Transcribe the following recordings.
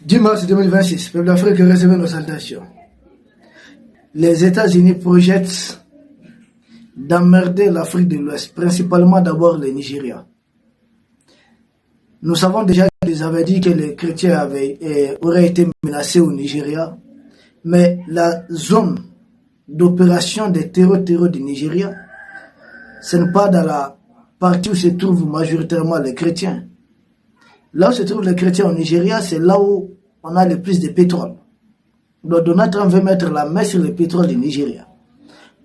10 mars 2026, peuple d'Afrique recevait nos salutations. Les États-Unis projettent d'emmerder l'Afrique de l'Ouest, principalement d'abord le Nigeria. Nous savons déjà qu'ils avaient dit que les chrétiens auraient été menacés au Nigeria, mais la zone d'opération des terreaux du Nigeria, ce n'est pas dans la partie où se trouvent majoritairement les chrétiens. Là où se trouvent les chrétiens au Nigeria, c'est là où on a le plus de pétrole. Donc Donald Trump veut mettre la main sur le pétrole du Nigeria.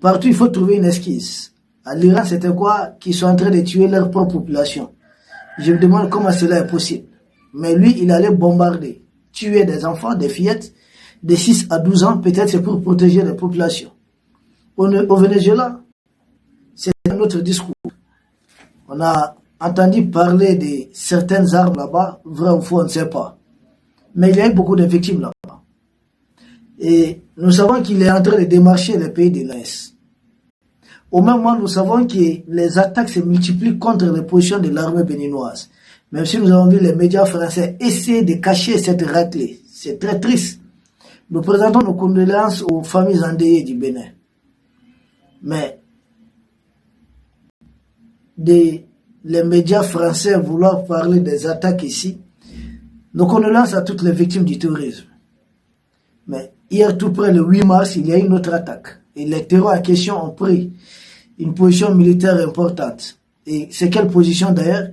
Partout, il faut trouver une esquisse. À l'Iran, c'était quoi? Qu'ils sont en train de tuer leur propre population. Je me demande comment cela est possible. Mais lui, il allait bombarder, tuer des enfants, des fillettes, de 6 à 12 ans, peut-être c'est pour protéger les populations. Au Venezuela, c'est un autre discours. On a entendu parler de certaines armes là-bas, vrai ou faux, on ne sait pas. Mais il y a eu beaucoup de victimes là-bas. Et nous savons qu'il est en train de démarcher les pays de l'Est. Au même moment, nous savons que les attaques se multiplient contre les positions de l'armée béninoise. Même si nous avons vu les médias français essayer de cacher cette raclée. C'est très triste. Nous présentons nos condoléances aux familles endeuillées du Bénin. Mais les médias français vouloir parler des attaques ici, nos condoléances à toutes les victimes du terrorisme. Mais hier, tout près le 8 mars, il y a une autre attaque. Et les terroristes en question ont pris une position militaire importante. Et c'est quelle position d'ailleurs?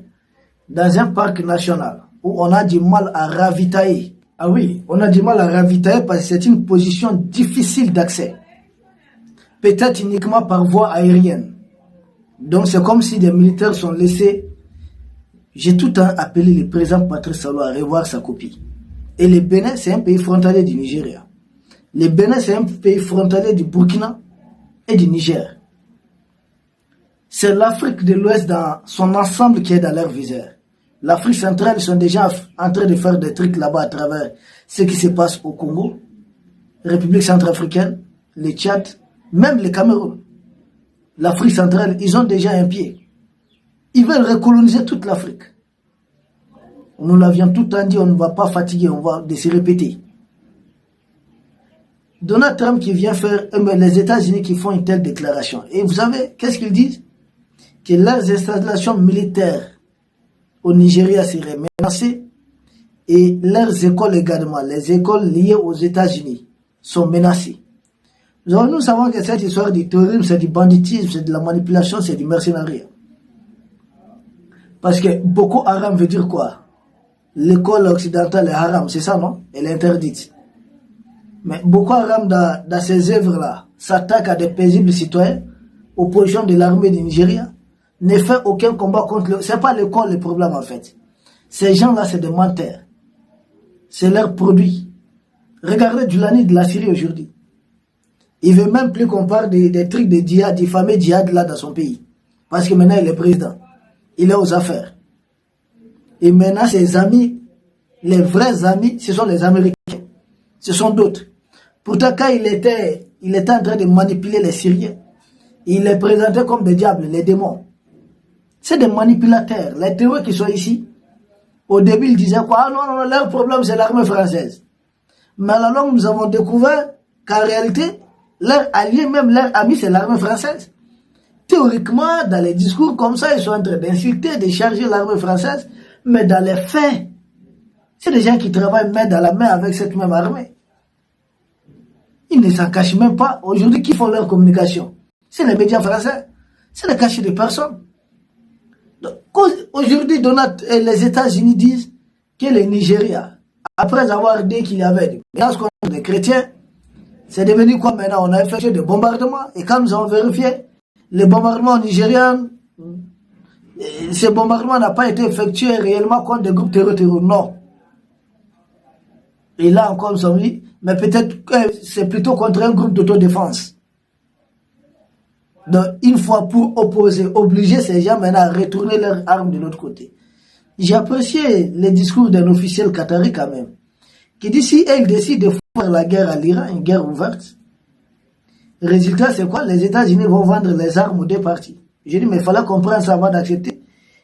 Dans un parc national où on a du mal à ravitailler. Ah oui, on a du mal à ravitailler parce que c'est une position difficile d'accès. Peut-être uniquement par voie aérienne. Donc c'est comme si des militaires sont laissés. J'ai tout le temps appelé le président Patrice Talon à revoir sa copie. Et le Bénin, c'est un pays frontalier du Nigeria. Le Bénin, c'est un pays frontalier du Burkina et du Niger. C'est l'Afrique de l'Ouest dans son ensemble qui est dans leur viseur. L'Afrique centrale, ils sont déjà en train de faire des trucs là-bas à travers ce qui se passe au Congo, République centrafricaine, le Tchad, même le Cameroun. L'Afrique centrale, ils ont déjà un pied. Ils veulent recoloniser toute l'Afrique. Nous l'avions tout le temps dit, on ne va pas fatiguer, on va se répéter. Donald Trump qui vient faire, les États-Unis qui font une telle déclaration. Et vous savez, qu'est-ce qu'ils disent? Que leurs installations militaires au Nigeria seraient menacées et leurs écoles également, les écoles liées aux États-Unis, sont menacées. Nous savons que cette histoire du terrorisme, c'est du banditisme, c'est de la manipulation, c'est du mercenariat. Parce que Boko Haram veut dire quoi? L'école occidentale est haram, c'est ça, non? Elle est interdite. Mais Boko Haram, dans ces œuvres-là, s'attaque à des paisibles citoyens, opposition de l'armée du Nigeria, ne fait aucun combat contre le... C'est pas l'école le problème en fait. Ces gens-là, c'est des menteurs. C'est leur produit. Regardez Djoulani de la Syrie aujourd'hui. Il veut même plus qu'on parle des trucs de djihad, du fameux djihad là dans son pays. Parce que maintenant il est président. Il est aux affaires. Et maintenant ses amis, les vrais amis, ce sont les Américains. Ce sont d'autres. Pourtant quand il était en train de manipuler les Syriens, il les présentait comme des diables, les démons. C'est des manipulateurs. Les terroristes qui sont ici, au début ils disaient quoi? Ah non, leur problème c'est l'armée française. Mais à la longue nous avons découvert qu'en réalité, leur allié, même leur ami, c'est l'armée française. Théoriquement, dans les discours comme ça, ils sont en train d'insulter, de charger l'armée française, mais dans les faits, c'est des gens qui travaillent main dans la main avec cette même armée. Ils ne s'en cachent même pas. Aujourd'hui, qui font leur communication? C'est les médias français. C'est le cachet de personnes. Aujourd'hui, les États-Unis disent que le Nigeria, après avoir dit qu'il y avait des menaces contre les chrétiens, c'est devenu quoi maintenant? On a effectué des bombardements. Et quand nous avons vérifié, les bombardements nigériens, ces bombardements n'ont pas été effectués réellement contre des groupes terroristes. Non. Et là encore, nous avons dit, mais peut-être que c'est plutôt contre un groupe d'autodéfense. Donc, une fois pour opposer, obliger ces gens maintenant à retourner leurs armes de l'autre côté. J'ai apprécié les discours d'un officiel qatari quand même, qui dit si elle décide de faire la guerre à l'Iran, une guerre ouverte, le résultat c'est quoi? Les États-Unis vont vendre les armes aux deux parties. J'ai dit mais il fallait comprendre ça avant d'accepter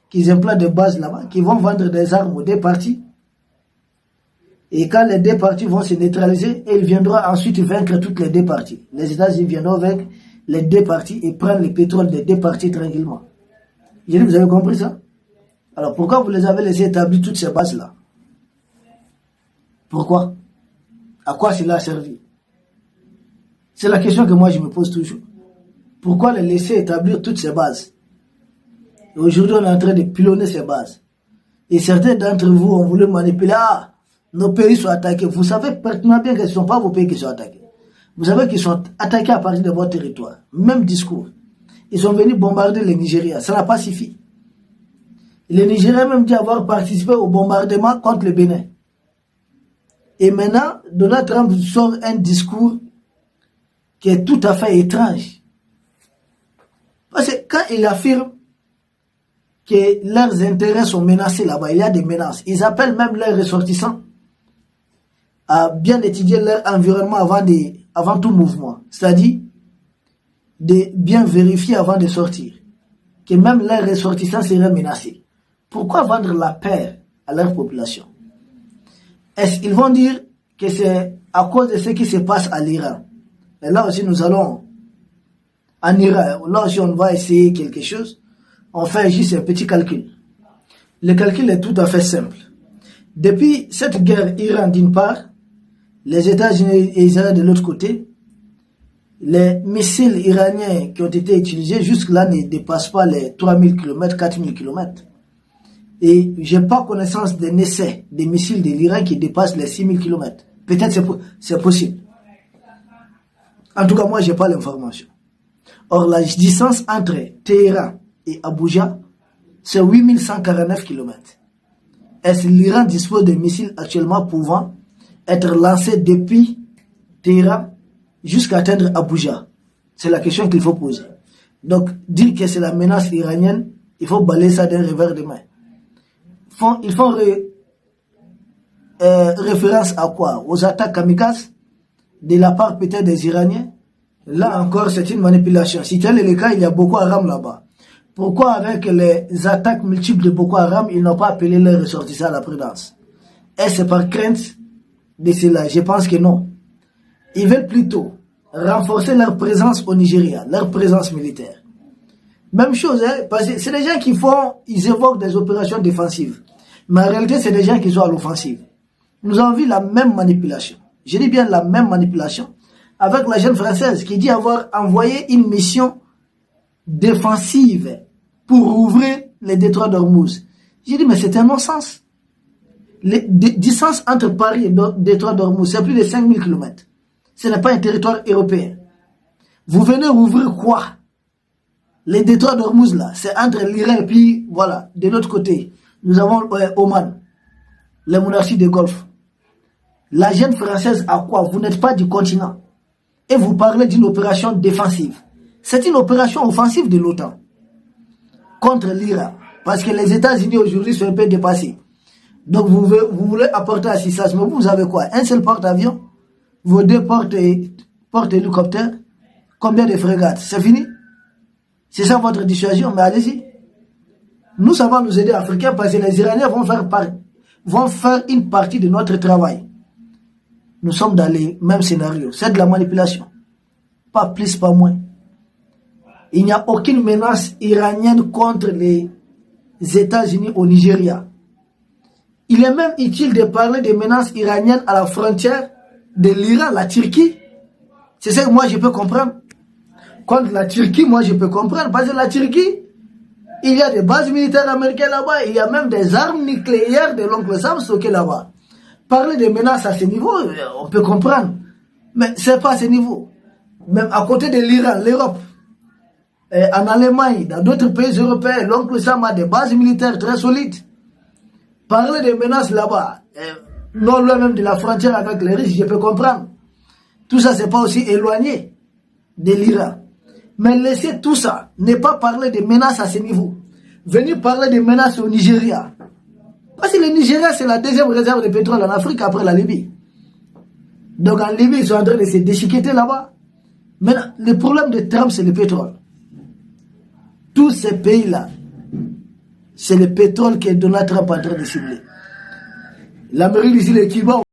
qu'ils implantent des bases là-bas, qu'ils vont vendre des armes aux deux parties. Et quand les deux parties vont se neutraliser, et il viendra ensuite vaincre toutes les deux parties. Les États-Unis viendront vaincre les deux parties et prendre le pétrole des deux parties tranquillement. J'ai dit, vous avez compris ça? Alors pourquoi vous les avez laissés établir toutes ces bases-là? Pourquoi? À quoi cela a servi? C'est la question que moi je me pose toujours. Pourquoi les laisser établir toutes ces bases? Aujourd'hui, on est en train de pilonner ces bases. Et certains d'entre vous ont voulu manipuler. Ah, nos pays sont attaqués. Vous savez pertinemment bien que ce ne sont pas vos pays qui sont attaqués. Vous savez qu'ils sont attaqués à partir de votre territoire. Même discours. Ils sont venus bombarder le Nigeria. Ça n'a pas suffi. Le Nigeria a même dit avoir participé au bombardement contre le Bénin. Et maintenant, Donald Trump sort un discours qui est tout à fait étrange. Parce que quand il affirme que leurs intérêts sont menacés là-bas, il y a des menaces. Ils appellent même leurs ressortissants à bien étudier leur environnement avant tout mouvement. C'est-à-dire de bien vérifier avant de sortir. Que même leurs ressortissants seraient menacés. Pourquoi vendre la peur à leur population? Est-ce qu'ils vont dire que c'est à cause de ce qui se passe à l'Iran? Et là aussi nous allons en Iran. Là aussi on va essayer quelque chose. On fait juste un petit calcul. Le calcul est tout à fait simple. Depuis cette guerre Iran d'une part, les États-Unis et Israël de l'autre côté, les missiles iraniens qui ont été utilisés jusque-là ne dépassent pas les 3000 km, 4000 km. Et je n'ai pas connaissance d'un essai des missiles de l'Iran qui dépassent les 6000 km. Peut-être c'est possible. En tout cas, moi, je n'ai pas l'information. Or, la distance entre Téhéran et Abuja, c'est 8149 km. Est-ce que l'Iran dispose de missiles actuellement pouvant être lancés depuis Téhéran jusqu'à atteindre Abuja? C'est la question qu'il faut poser. Donc, dire que c'est la menace iranienne, il faut balayer ça d'un revers de main. Ils font référence à quoi? Aux attaques kamikazes de la part peut-être des Iraniens. Là encore, c'est une manipulation. Si tel est le cas, il y a Boko Haram là-bas. Pourquoi avec les attaques multiples de Boko Haram, ils n'ont pas appelé leurs ressortissants à la prudence? Est-ce par crainte de cela? Je pense que non. Ils veulent plutôt renforcer leur présence au Nigeria, leur présence militaire. Même chose, hein, parce que c'est des gens qui ils évoquent des opérations défensives. Mais en réalité, c'est des gens qui sont à l'offensive. Nous avons vu la même manipulation. Je dis bien la même manipulation avec la jeune française qui dit avoir envoyé une mission défensive pour ouvrir les détroits d'Ormuz. J'ai dit, mais c'est un non-sens. Les distances entre Paris et détroit d'Ormuz, c'est plus de 5000 km. Ce n'est pas un territoire européen. Vous venez ouvrir quoi? Les détroits d'Ormuz, là, c'est entre l'Iran et puis, voilà, de l'autre côté, nous avons Oman, les monarchies de Golfe. La jeune française à quoi? Vous n'êtes pas du continent. Et vous parlez d'une opération défensive. C'est une opération offensive de l'OTAN contre l'Iran. Parce que les États-Unis aujourd'hui sont un peu dépassés. Donc vous voulez apporter assistance. Mais vous avez quoi? Un seul porte-avions, vos deux porte-hélicoptères, combien de frégates? C'est fini? C'est ça votre dissuasion? Mais allez-y. Nous, ça va nous aider Africains parce que les Iraniens vont faire une partie de notre travail. Nous sommes dans les mêmes scénarios. C'est de la manipulation. Pas plus, pas moins. Il n'y a aucune menace iranienne contre les États-Unis au Nigeria. Il est même utile de parler des menaces iraniennes à la frontière de l'Iran, la Turquie. C'est ça que moi je peux comprendre. Contre la Turquie, moi je peux comprendre. Parce que la Turquie, il y a des bases militaires américaines là-bas. Il y a même des armes nucléaires de l'oncle Sam stockées là-bas. Parler de menaces à ce niveau, on peut comprendre. Mais ce n'est pas à ce niveau. Même à côté de l'Iran, l'Europe, en Allemagne, dans d'autres pays européens, l'oncle Sam a des bases militaires très solides. Parler de menaces là-bas, non loin même de la frontière avec les Russes, je peux comprendre. Tout ça, c'est pas aussi éloigné de l'Iran. Mais laisser tout ça, ne pas parler de menaces à ce niveau. Venir parler de menaces au Nigeria. Parce que le Nigeria, c'est la deuxième réserve de pétrole en Afrique après la Libye. Donc en Libye, ils sont en train de se déchiqueter là-bas. Maintenant, le problème de Trump, c'est le pétrole. Tous ces pays-là, c'est le pétrole que Donald Trump est en train de cibler. L'Amérique d'ici, le Cuba.